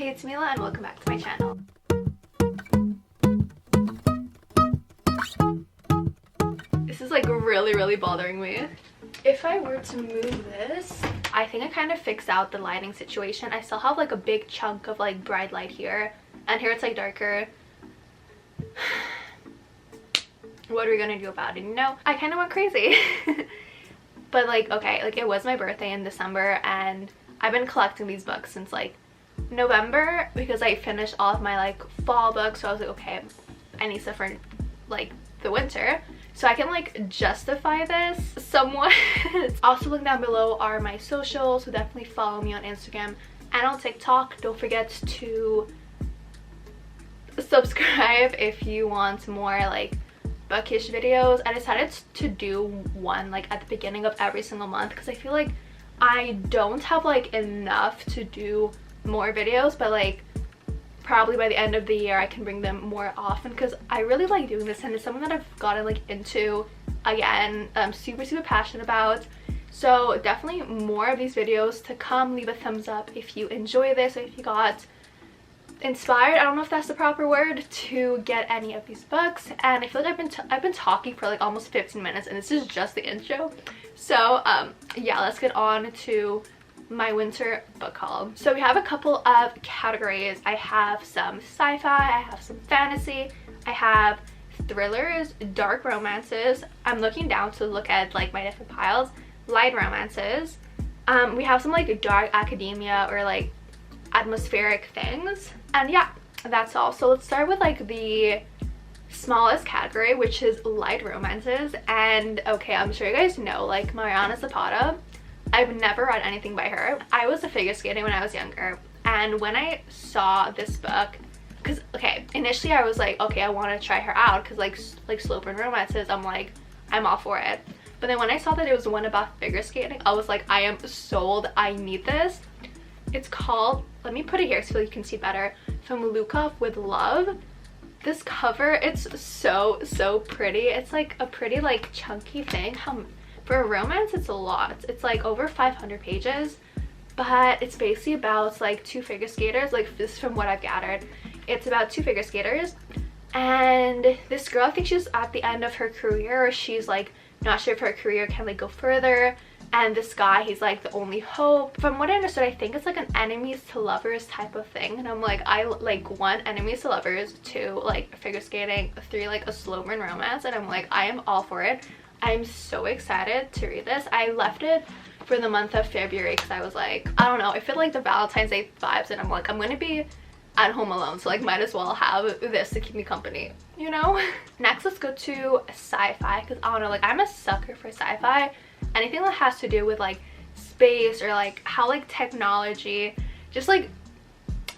Hey, it's Mila and welcome back to my channel. This is like really bothering me. If I were to move this, I think it kind of fixed out the lighting situation. I still have like a big chunk of like bright light here, and here it's like darker. What are we gonna do about it? You know, I kind of went crazy. But like, okay, like it was my birthday in December and I've been collecting these books since like November because I finished all of my like fall books. So I was like, okay, I need stuff for like the winter, so I can like justify this somewhat. Also, link down below are my socials, so definitely follow me on Instagram and on TikTok. Don't forget to subscribe if you want more like bookish videos. I decided to do one like at the beginning of every single month because I feel like I don't have like enough to do more videos, but like probably by the end of the year I can bring them more often because I really like doing this and it's something that I've gotten like into again. I'm super passionate about, so definitely more of these videos to come. Leave a thumbs up if you enjoy this, or if you got inspired, I don't know if that's the proper word, to get any of these books. And I feel like I've been talking for like almost 15 minutes and this is just the intro. So yeah, let's get on to my winter book haul. So we have a couple of categories. I have some sci-fi, I have some fantasy, I have thrillers, dark romances. I'm looking down to look at like my different piles. Light romances. We have some like dark academia or like atmospheric things, and yeah, that's all. So let's start with like the smallest category, which is light romances. And okay, I'm sure you guys know like Mariana Zapata. I've never read anything by her. I was a figure skating when I was younger, and when I saw this book, because okay, initially I was like, okay, I want to try her out because like slow burn romances, I'm like, I'm all for it. But then when I saw that it was one about figure skating, I was like, I am sold. I need this. It's called, let me put it here so you can see better, from Lukov with Love. This cover, it's so pretty. It's like a pretty like chunky thing. For a romance, it's a lot. It's like over 500 pages, but it's basically about like two figure skaters. Like this, from what I've gathered, it's about two figure skaters, and this girl, I think she's at the end of her career, or she's like not sure if her career can like go further. And this guy, he's like the only hope. From what I understood, I think it's like an enemies to lovers type of thing. And I'm like, I like 1, enemies to lovers, 2, like figure skating, 3, like a slow burn romance. And I'm like, I am all for it. I'm so excited to read this. I left it for the month of February because I was like, I don't know, I feel like the Valentine's Day vibes, and I'm like, I'm gonna be at home alone, so like might as well have this to keep me company, you know. Next, let's go to sci-fi, because I don't know, like I'm a sucker for sci-fi. Anything that has to do with like space or like how like technology just like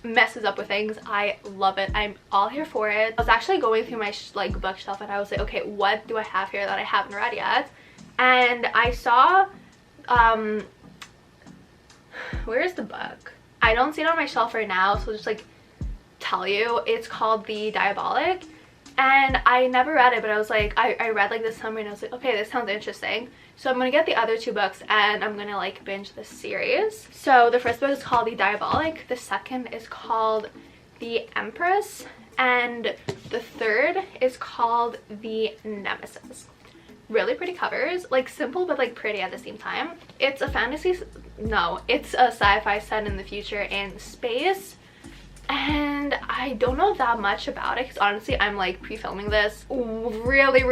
messes up with things, I love it. I'm all here for it. I was actually going through my like bookshelf and I was like, okay, what do I have here that I haven't read yet? And I saw where is the book? I don't see it on my shelf right now, so I'll just like tell you. It's called The Diabolic, and I never read it, but I was like, I read like this summary and I was like, okay, this sounds interesting. So I'm gonna get the other 2 books and I'm gonna like binge this series. So the first book is called The Diabolic, the second is called The Empress, and the third is called The Nemesis. Really pretty covers, like simple but like pretty at the same time. It's a fantasy, no, it's a sci-fi set in the future in space. And I don't know that much about it because honestly I'm like pre-filming this really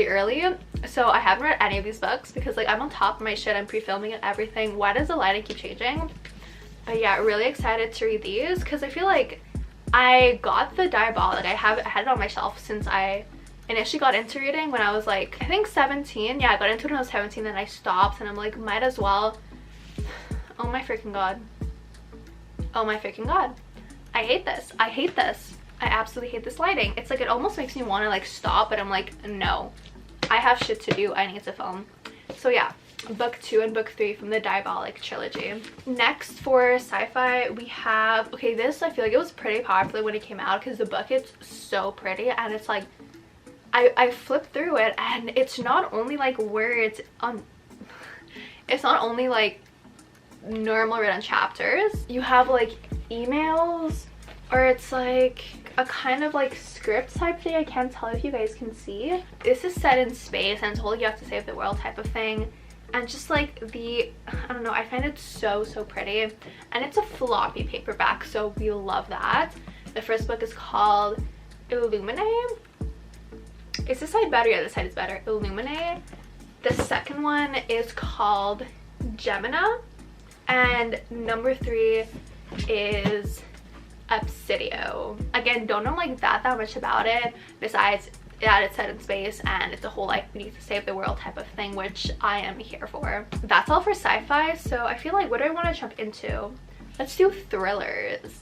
early, so I haven't read any of these books because like I'm on top of my shit. I'm pre-filming and everything. Why does the lighting keep changing? But yeah, really excited to read these because I feel like I got The Diabolic. I had it on my shelf since I initially got into reading when I was like, I think 17. Yeah, I got into it when I was 17, then I stopped and I'm like, might as well. Oh my freaking god. Oh my freaking god. I hate this. I hate this. I absolutely hate this lighting. It's like it almost makes me want to like stop, but I'm like, no, I have shit to do. I need to film. So yeah, book 2 and book 3 from the Diabolic trilogy. Next, for sci-fi, we have, okay, this I feel like it was pretty popular when it came out because the book is so pretty, and it's like I flipped through it and it's not only like words on, it's not only like normal written chapters. You have like emails, or it's like a kind of like script type thing. I can't tell if you guys can see. This is set in space and it's whole you have to save the world type of thing. And just like I don't know, I find it so pretty. And it's a floppy paperback, so we love that. The first book is called Illuminate. Is this side better? Yeah, this side is better. Illuminate. The second one is called Gemina. And number 3 is Obsidio. Again, don't know like that much about it, besides that it's set in space and it's a whole like we need to save the world type of thing, which I am here for. That's all for sci-fi. So I feel like, what do I want to jump into? Let's do thrillers.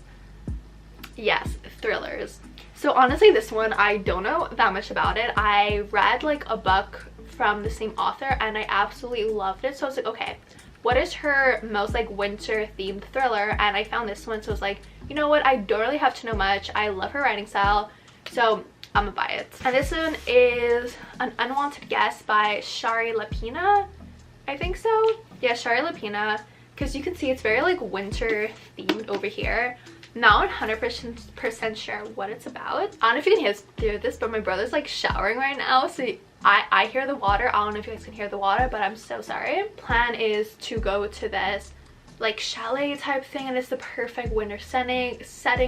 Yes, thrillers. So honestly, this one I don't know that much about it. I read like a book from the same author and I absolutely loved it, so I was like, okay, what is her most like winter themed thriller? And I found this one, so I was like, you know what, I don't really have to know much. I love her writing style, so I'm gonna buy it. And this one is An Unwanted Guest by Shari Lapina. I think so. Yeah, Shari Lapina. Because you can see it's very like winter themed over here. Not 100% sure what it's about. I don't know if you can hear this, but my brother's like showering right now, so I hear the water. I don't know if you guys can hear the water, but I'm so sorry. Plan is to go to this like chalet type thing, and it's the perfect winter setting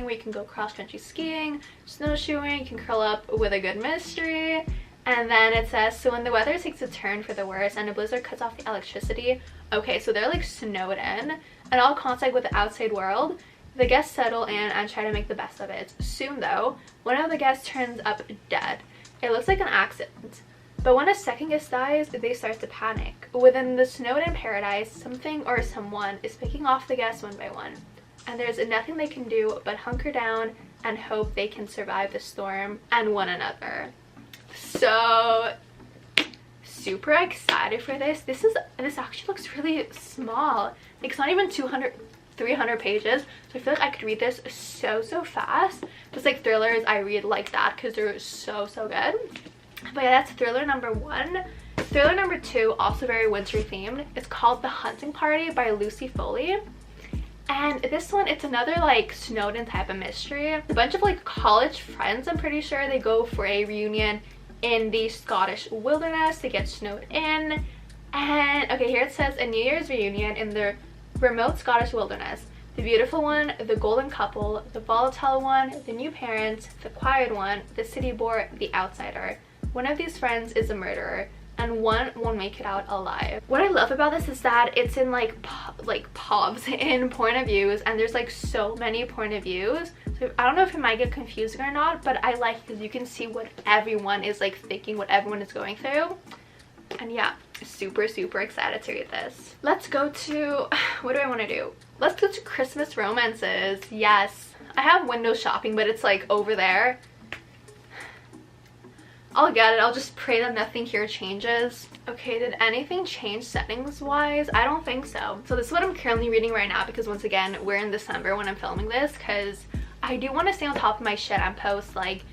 where you can go cross-country skiing, snowshoeing, you can curl up with a good mystery. And then it says, so when the weather takes a turn for the worse and a blizzard cuts off the electricity, okay, so they're like snowed in and all contact with the outside world, the guests settle in and try to make the best of it. Soon though, one of the guests turns up dead. It looks like an accident. But when a second guest dies, they start to panic. Within the snowed-in paradise, something or someone is picking off the guests one by one. And there's nothing they can do but hunker down and hope they can survive the storm and one another. So, super excited for this. This actually looks really small. It's not even 300 pages. So I feel like I could read this so fast. Just like thrillers, I read like that because they're so good. But yeah, that's thriller number 1. Thriller number 2, also very winter themed. It's called The Hunting Party by Lucy Foley. And this one, it's another like snowed in type of mystery. A bunch of like college friends, I'm pretty sure, they go for a reunion in the Scottish wilderness. They get snowed in. And okay, here it says a New Year's reunion in the remote Scottish wilderness. The beautiful one, the golden couple, the volatile one, the new parents, the quiet one, the city boy, the outsider. One of these friends is a murderer, and one won't make it out alive. What I love about this is that it's in like pubs in point of views, and there's like so many point of views. So I don't know if it might get confusing or not, but I like it because you can see what everyone is like thinking, what everyone is going through. And yeah, super excited to read this. Let's go to, what do I want to do? Let's go to Christmas romances. Yes, I have window shopping, but it's like over there. I'll get it. I'll just pray that nothing here changes. Okay, did anything change settings wise? I don't think so. So this is what I'm currently reading right now, because once again, we're in December when I'm filming this, because I do want to stay on top of my shit and post like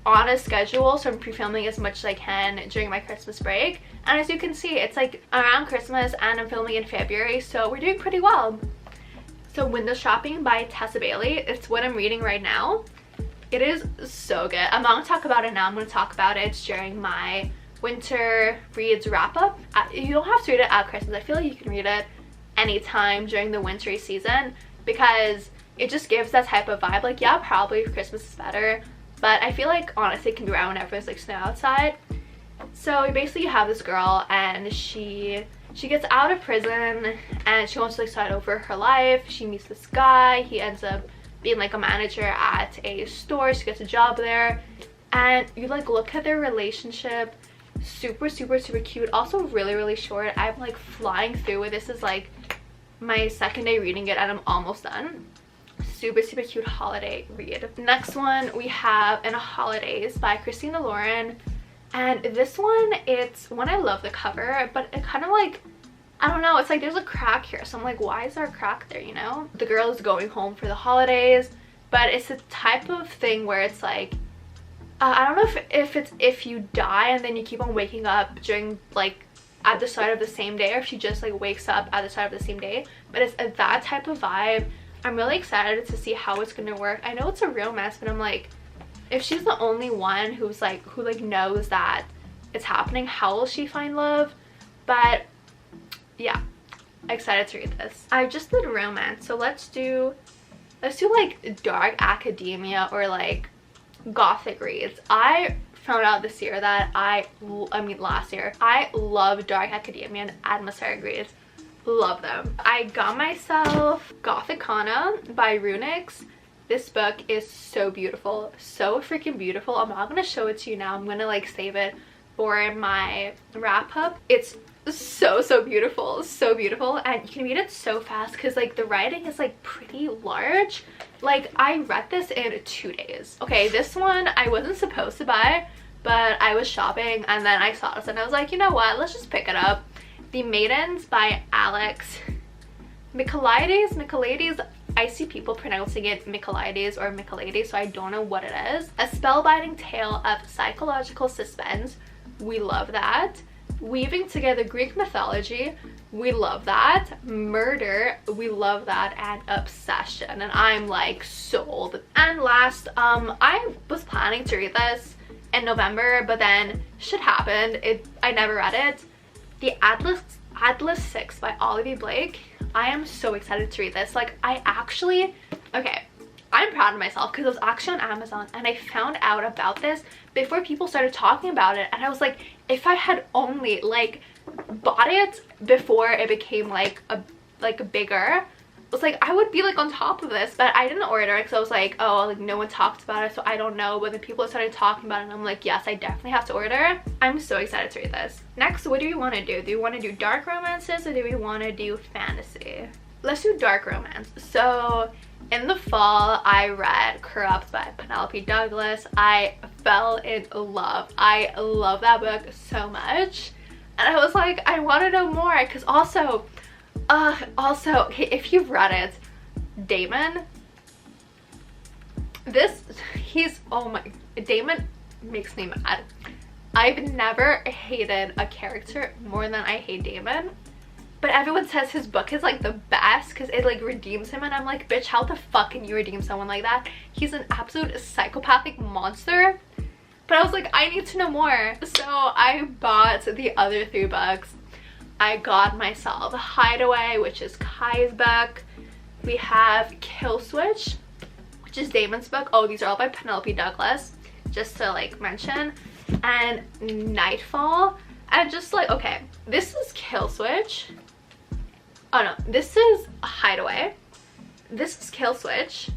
on a schedule, so I'm pre-filming as much as I can during my Christmas break. And as you can see, it's like around Christmas and I'm filming in February, so we're doing pretty well. So Window Shopping by Tessa Bailey, it's what I'm reading right now. It is so good. I'm not going to talk about it now. I'm going to talk about it during my winter reads wrap up. You don't have to read it at Christmas. I feel like you can read it anytime during the wintry season, because it just gives that type of vibe. Like, yeah, probably Christmas is better, but I feel like honestly it can be around whenever it's like snow outside. So basically you have this girl and she gets out of prison and she wants to like start over her life. She meets this guy. He ends up being like a manager at a store. She gets a job there, and you like look at their relationship. Super cute. Also really short. I'm like flying through it. This is like my second day reading it and I'm almost done. Super cute holiday read. Next one we have In a Holidays by Christina Lauren, and this one, it's one I love the cover, but it kind of like, I don't know, it's like there's a crack here, so I'm like, why is there a crack there, you know? The girl is going home for the holidays, but it's a type of thing where it's like, I don't know if it's if you die and then you keep on waking up during like at the start of the same day, or if she just like wakes up at the start of the same day, but it's that type of vibe. I'm really excited to see how it's gonna work. I know it's a romance, but I'm like, if she's the only one who knows that it's happening, how will she find love? But yeah, excited to read this. I just did romance, so let's do like dark academia or like gothic reads. I found out this year that last year, I love dark academia and atmospheric reads. Love them. I got myself Gothicana by Runix. This book is so beautiful, so freaking beautiful. I'm not gonna show it to you now. I'm gonna like save it for my wrap up. It's so beautiful, so beautiful, and you can read it so fast because like the writing is like pretty large. Like I read this in 2 days. Okay, this one I wasn't supposed to buy, but I was shopping and then I saw this and I was like, you know what, let's just pick it up. The Maidens by Alex Michaelides. I see people pronouncing it Michaelides or Michaelides, so I don't know what it is. A spellbinding tale of psychological suspense. We love that. Weaving together Greek mythology. We love that. Murder. We love that. And obsession. And I'm like sold. And last, I was planning to read this in November, but then shit happened. I never read it. The Atlas 6 by Olivia Blake. I am so excited to read this. Like I'm proud of myself because it was actually on Amazon and I found out about this before people started talking about it, and I was like, if I had only like bought it before it became like a bigger, I was like, I would be like on top of this, but I didn't order it because I was like, oh, like no one talked about it, so I don't know. But then people started talking about it and I'm like, yes, I definitely have to order. I'm so excited to read this. Next, what do we want to do? Do we want to do dark romances or do we want to do fantasy? Let's do dark romance. So in the fall, I read Corrupt by Penelope Douglas. I fell in love. I love that book so much. And I was like, I want to know more because also, okay, if you've read it, Damon, Damon makes me mad. I've never hated a character more than I hate Damon. But everyone says his book is like the best because it like redeems him, and I'm like, bitch, how the fuck can you redeem someone like that? He's an absolute psychopathic monster. But I was like, I need to know more. So I bought the other 3 books. I got myself Hideaway, which is Kai's book. We have Kill Switch, which is Damon's book. Oh, these are all by Penelope Douglas, just to like mention. And Nightfall. And just like, okay, this is Kill Switch. Oh no, this is Hideaway. This is Kill Switch.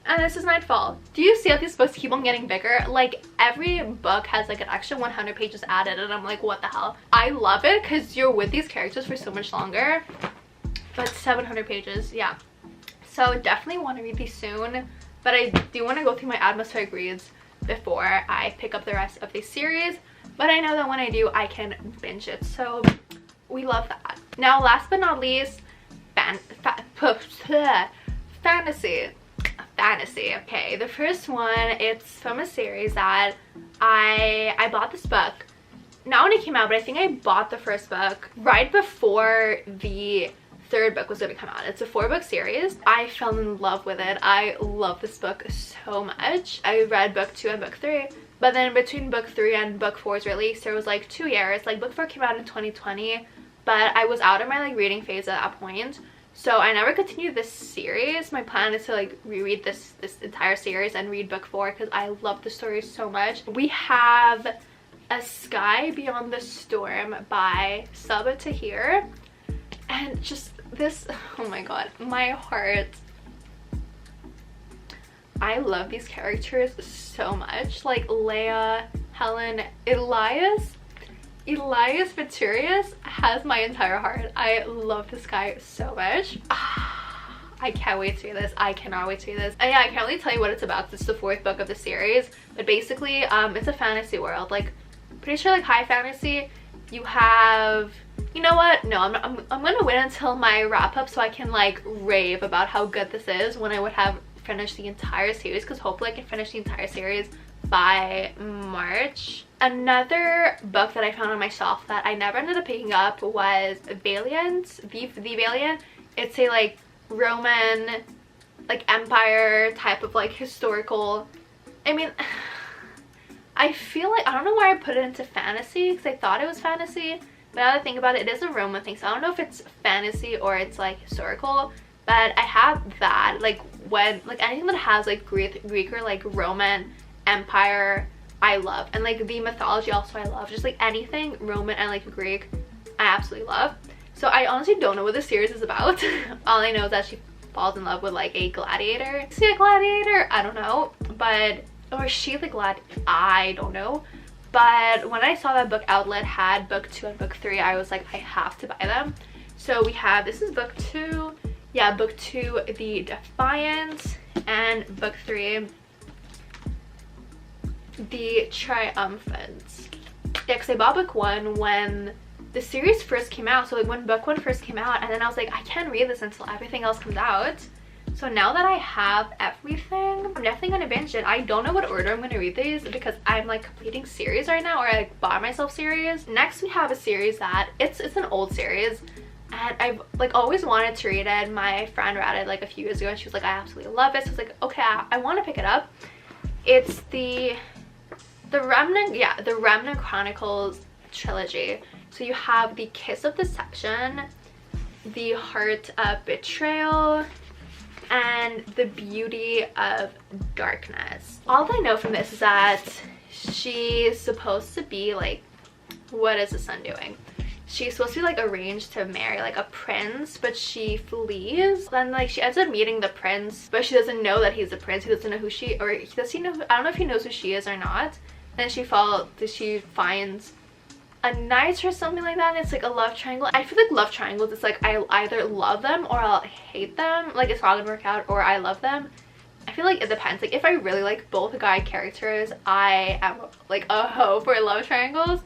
And this is Nightfall. Do you see how these books keep on getting bigger? Like every book has like an extra 100 pages added, and I'm like, what the hell? I love it because you're with these characters for so much longer. But 700 pages, yeah. So definitely want to read these soon. But I do want to go through my atmospheric reads before I pick up the rest of the series. But I know that when I do, I can binge it. So we love that. Now, last but not least, fantasy. Okay, the first one, it's from a series that I bought this book not when it came out, but I think I bought the first book right before the 3rd book was going to come out. It's a 4-book series. I fell in love with it. I love this book so much. I read book 2 and book 3, but then between book 3 and book 4's release, there was like 2 years. Like book 4 came out in 2020, but I was out of my like reading phase at that point. So I never continued this series. My plan is to like reread this entire series and read book 4 because I love the story so much. We have A Sky Beyond the Storm by Sabaa Tahir. And just this, oh my god, my heart. I love these characters so much. Like Leia, Helen, Elias Viturius has my entire heart. I love this guy so much. I can't wait to read this. I cannot wait to read this. And yeah, I can't really tell you what it's about. This is the 4th book of the series, but basically it's a fantasy world, like pretty sure like high fantasy. You have, you know what, no, I'm gonna wait until my wrap up so I can like rave about how good this is when I would have finished the entire series, because hopefully I can finish the entire series by March. Another book that I found on my shelf that I never ended up picking up was Valiant, the Valiant. It's a like Roman like empire type of like historical, I mean, I feel like, I don't know why I put it into fantasy because I thought it was fantasy, but now that I think about it, it is a Roman thing, so I don't know if it's fantasy or it's like historical. But I have that, like when like anything that has like Greek or like Roman empire I love, and like the mythology also I love. Just like anything Roman and like Greek I absolutely love. So I honestly don't know what this series is about. All I know is that she falls in love with like a gladiator. Is she a gladiator? I don't know, but or is she the I don't know. But when I saw that Book Outlet had book 2 and book 3, I was like, I have to buy them. So we have, this is book 2, yeah, book 2, The Defiance, and book 3, The Triumphant. Yeah, because I bought book 1 when the series first came out, so like when book 1 first came out, and then I was like, I can't read this until everything else comes out. So now that I have everything, I'm definitely going to binge it. I don't know what order I'm going to read these because I'm like completing series right now, or I like bought myself series. Next we have a series that it's an old series and I've like always wanted to read it. My friend read it like a few years ago and she was like, I absolutely love it. So I was like, okay, I want to pick it up. It's the Remnant, yeah, the Remnant Chronicles trilogy. So you have The Kiss of Deception, The Heart of Betrayal, and The Beauty of Darkness. All I know from this is that she's supposed to be like, what is the son doing? She's supposed to be like arranged to marry like a prince, but she flees. Then like she ends up meeting the prince, but she doesn't know that he's a prince. He doesn't know who she, or does he know? I don't know if he knows who she is or not. Then she finds a knight or something like that, and it's like a love triangle. I feel like love triangles, it's like I'll either love them or I'll hate them. Like it's not gonna work out, or I love them. I feel like it depends. Like if I really like both guy characters, I am like a hoe for love triangles.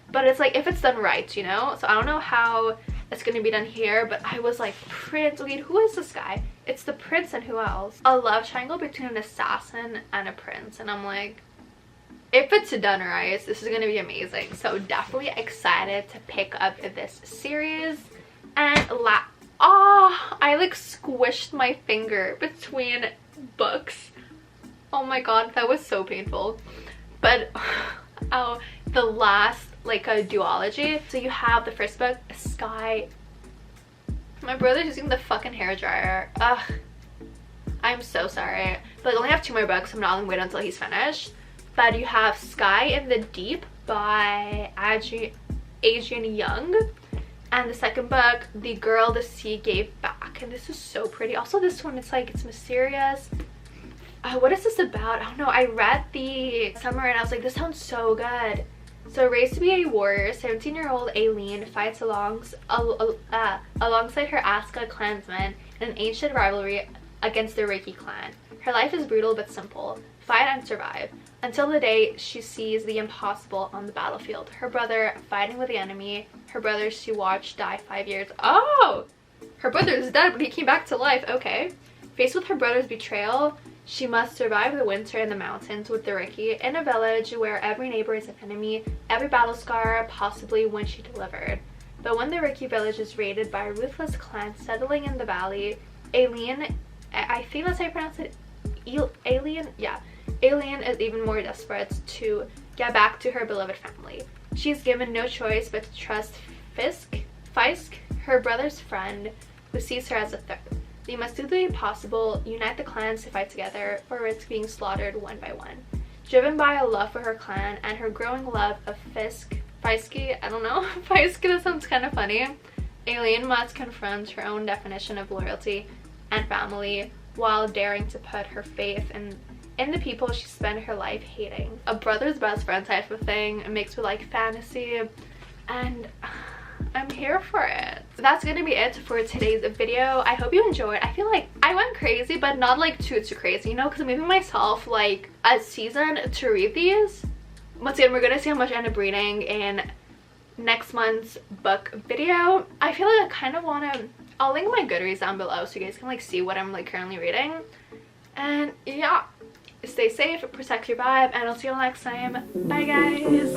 But it's like if it's done right, you know? So I don't know how it's gonna be done here, but I was like, prince, wait, who is this guy? It's the prince and who else? A love triangle between an assassin and a prince, and I'm like, if it's done right, this is gonna be amazing. So definitely excited to pick up this series. And I like squished my finger between books. Oh my god, that was so painful. But oh, the last like a duology. So you have the first book, Sky. My brother's using the fucking hairdryer. Ugh, I'm so sorry. But I only have 2 more books, so I'm not gonna wait until he's finished. But you have Sky in the Deep by Adrian Young. And the second book, The Girl the Sea Gave Back. And this is so pretty. Also this one, it's like, it's mysterious. What is this about? I don't know. I read the summary and I was like, this sounds so good. So raised to be a warrior, 17-year-old Aileen fights alongside her Aska clansmen in an ancient rivalry against the Reiki clan. Her life is brutal but simple. Fight and survive. Until the day she sees the impossible on the battlefield. Her brother fighting with the enemy. Her brother she watched die 5 years. Oh! Her brother is dead, but he came back to life. Okay. Faced with her brother's betrayal, she must survive the winter in the mountains with the Reiki in a village where every neighbor is an enemy, every battle scar possibly when she delivered. But when the Reiki village is raided by a ruthless clan settling in the valley, Aileen, I think that's how you pronounce it, Alien? Yeah. Alien is even more desperate to get back to her beloved family. She's given no choice but to trust Fisk, her brother's friend, who sees her as a threat. They must do the impossible, unite the clans to fight together, or risk being slaughtered one by one. Driven by a love for her clan and her growing love of Fiske, I don't know, Fiske, that sounds kind of funny. Aileen must confront her own definition of loyalty and family while daring to put her faith in the people she spent her life hating. A brother's best friend type of thing mixed with like fantasy, and I'm here for it. That's gonna be it for today's video. I hope you enjoyed. I feel like I went crazy, but not like too crazy, you know, because I'm giving myself like a season to read these. Once again, we're gonna see how much I end up reading in next month's book video. I feel like I kind of want to, I'll link my Goodreads down below so you guys can like see what I'm like currently reading. And yeah, stay safe, protect your vibe, and I'll see you all next time. Bye guys.